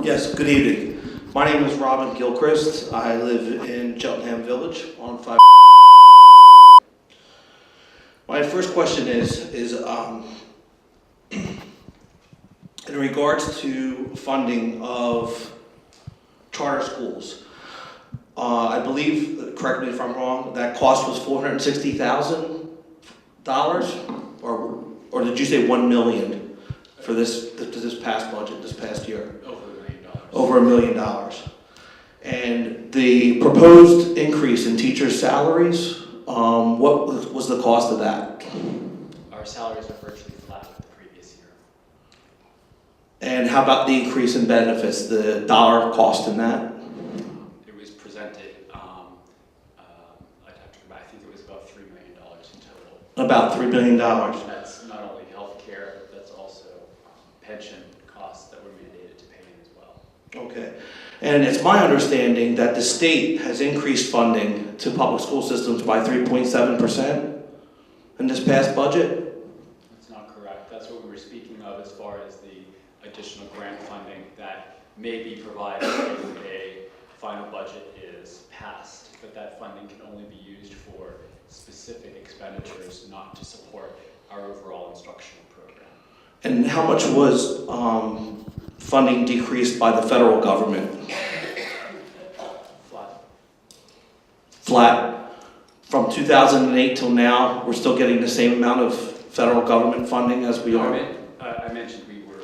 Yes, good evening. My name is Robin Gilchrist. I live in Cheltenham Village on 5. My first question is in regards to funding of charter schools. I believe, correct me if I'm wrong, that cost was $460,000, or did you say $1 million for this past budget, this past year? Over $1 million. And the proposed increase in teachers' salaries, what was the cost of that? Our salaries are virtually flat with the previous year. And how about the increase in benefits, the dollar cost in that? It was presented, I'd have to go back, I think it was about $3 million in total. About $3 billion. That's not only health care, that's also pension costs that were mandated to pay in as well. Okay. And it's my understanding that the state has increased funding to public school systems by 3.7% in this past budget? That's not correct. That's what we were speaking of as far as the additional grant funding that may be provided if a final budget is passed. But that funding can only be used for specific expenditures, not to support our overall instructional program. And how much was funding decreased by the federal government? Flat. From 2008 till now, we're still getting the same amount of federal government funding as we are? I mentioned we were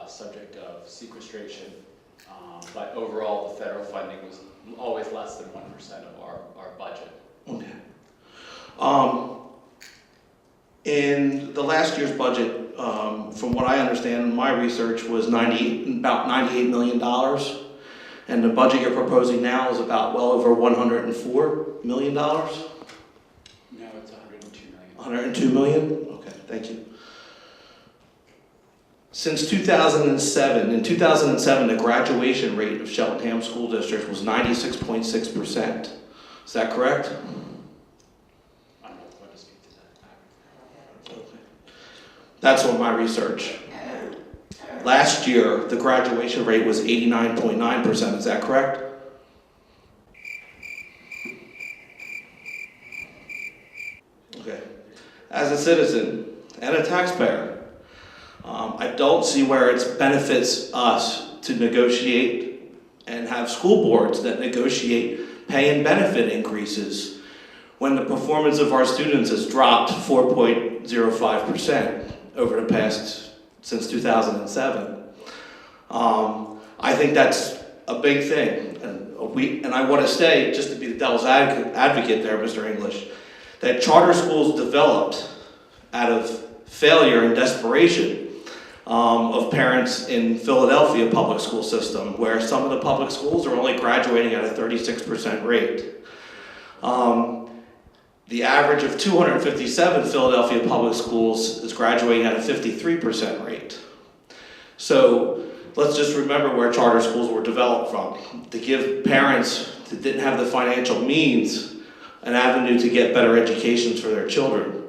subject of sequestration, but overall the federal funding was always less than 1% of our budget. Okay. In the last year's budget, from what I understand, my research was about $98 million. And the budget you're proposing now is about well over $104 million? No, it's $102 million. $102 million? Okay, thank you. Since 2007, in 2007, the graduation rate of Cheltenham School District was 96.6%. Is that correct? I'm not going to speak to that. Okay. That's on my research. Last year, the graduation rate was 89.9%. Is that correct? Okay. As a citizen and a taxpayer, I don't see where it benefits us to negotiate and have school boards that negotiate pay and benefit increases when the performance of our students has dropped 4.05% over the past since 2007. I think that's a big thing, and I want to say, just to be the devil's advocate there, Mr. English, that charter schools developed out of failure and desperation of parents in Philadelphia public school system, where some of the public schools are only graduating at a 36% rate. The average of 257 Philadelphia public schools is graduating at a 53% rate. So let's just remember where charter schools were developed from, to give parents that didn't have the financial means an avenue to get better educations for their children,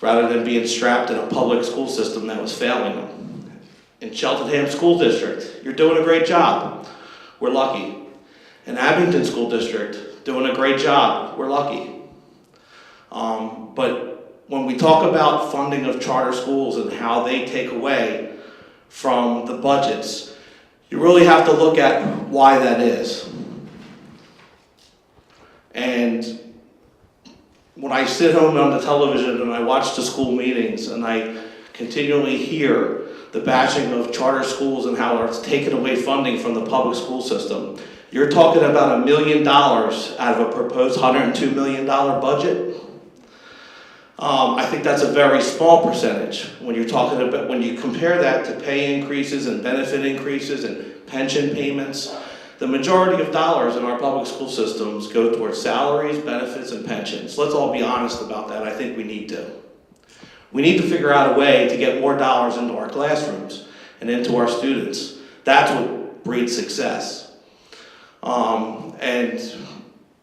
rather than being strapped in a public school system that was failing them. In Cheltenham School District, you're doing a great job. We're lucky. In Abington School District, doing a great job. We're lucky. But when we talk about funding of charter schools and how they take away from the budgets, you really have to look at why that is. And when I sit home on the television and I watch the school meetings and I continually hear the bashing of charter schools and how it's taken away funding from the public school system, you're talking about $1 million out of a proposed $102 million budget. I think that's a very small percentage when you're talking about, when you compare that to pay increases and benefit increases and pension payments. The majority of dollars in our public school systems go towards salaries, benefits, and pensions. Let's all be honest about that. I think we need to. We need to figure out a way to get more dollars into our classrooms and into our students. That's what breeds success. And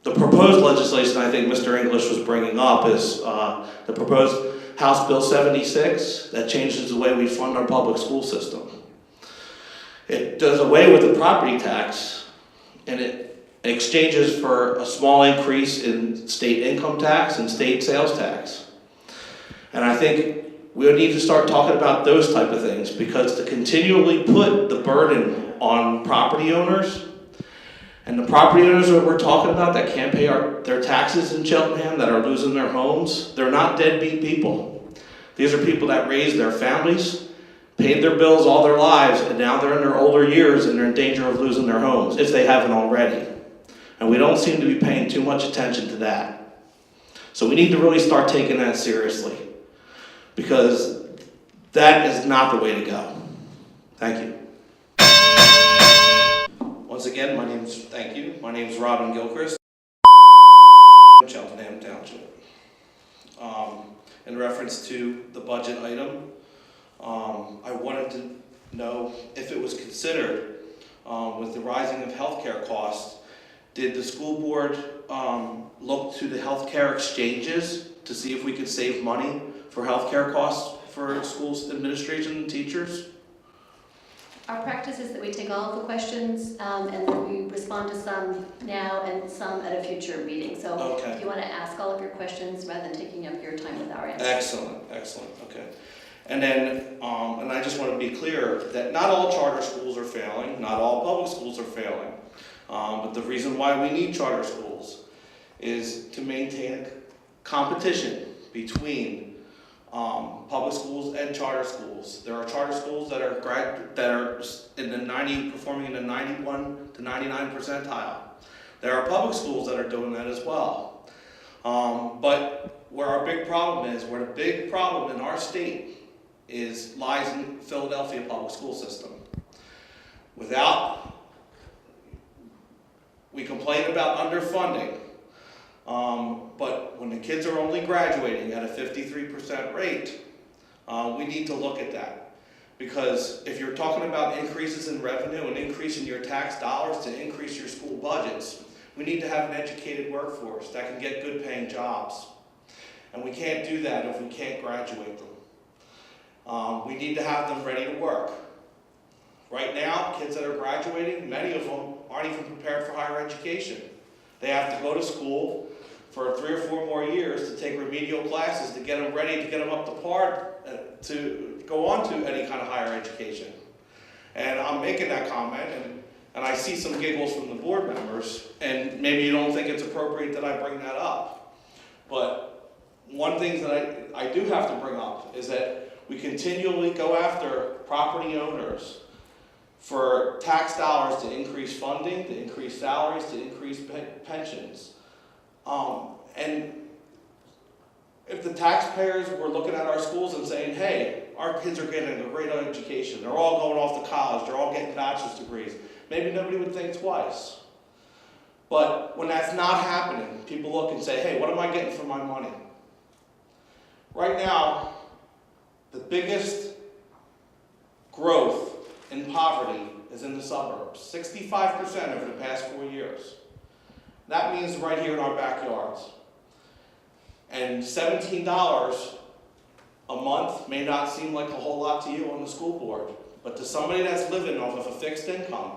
the proposed legislation I think Mr. English was bringing up is the proposed House Bill 76 that changes the way we fund our public school system. It does away with the property tax, and it exchanges for a small increase in state income tax and state sales tax. And I think we need to start talking about those type of things, because to continually put the burden on property owners, and the property owners that we're talking about that can't pay their taxes in Cheltenham, that are losing their homes, they're not deadbeat people. These are people that raised their families, paid their bills all their lives, and now they're in their older years and they're in danger of losing their homes, if they haven't already. And we don't seem to be paying too much attention to that. So we need to really start taking that seriously, because that is not the way to go. Thank you. Once again, my name's Robin Gilchrist, Cheltenham Township. In reference to the budget item, I wanted to know if it was considered, with the rising of healthcare costs, did the school board look to the healthcare exchanges to see if we could save money for healthcare costs for schools administration and teachers? Our practice is that we take all of the questions and then we respond to some now and some at a future meeting. So Okay. if you want to ask all of your questions rather than taking up your time with our answers. Excellent, okay. And then, and I just want to be clear that not all charter schools are failing, not all public schools are failing. But the reason why we need charter schools is to maintain competition between public schools and charter schools. There are charter schools that are in the performing in the 91 to 99 percentile. There are public schools that are doing that as well. But where our big problem is, where the big problem in our state lies in Philadelphia public school system. We complain about underfunding, but when the kids are only graduating at a 53% rate, we need to look at that. Because if you're talking about increases in revenue and increasing your tax dollars to increase your school budgets, we need to have an educated workforce that can get good paying jobs. And we can't do that if we can't graduate them. We need to have them ready to work. Right now, kids that are graduating, many of them aren't even prepared for higher education. They have to go to school for 3 or 4 more years to take remedial classes to get them ready, to get them up to par to go on to any kind of higher education. And I'm making that comment, and I see some giggles from the board members, and maybe you don't think it's appropriate that I bring that up. But one thing that I do have to bring up is that we continually go after property owners for tax dollars to increase funding, to increase salaries, to increase pensions. And if the taxpayers were looking at our schools and saying, hey, our kids are getting a great education, they're all going off to college, they're all getting bachelor's degrees, maybe nobody would think twice. But when that's not happening, people look and say, hey, what am I getting for my money? Right now, the biggest growth in poverty is in the suburbs, 65% over the past 4 years. That means right here in our backyards. And $17 a month may not seem like a whole lot to you on the school board, but to somebody that's living off of a fixed income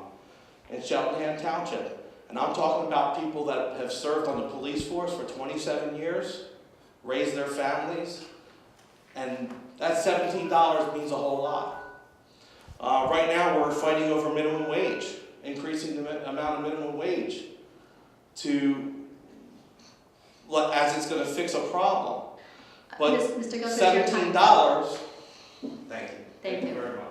in Cheltenham Township, and I'm talking about people that have served on the police force for 27 years, raised their families, and that $17 means a whole lot. Right now we're fighting over minimum wage, increasing the amount of minimum wage as it's going to fix a problem. But Mr. Gilchrist, your time. $17, thank you. Thank you. Very much.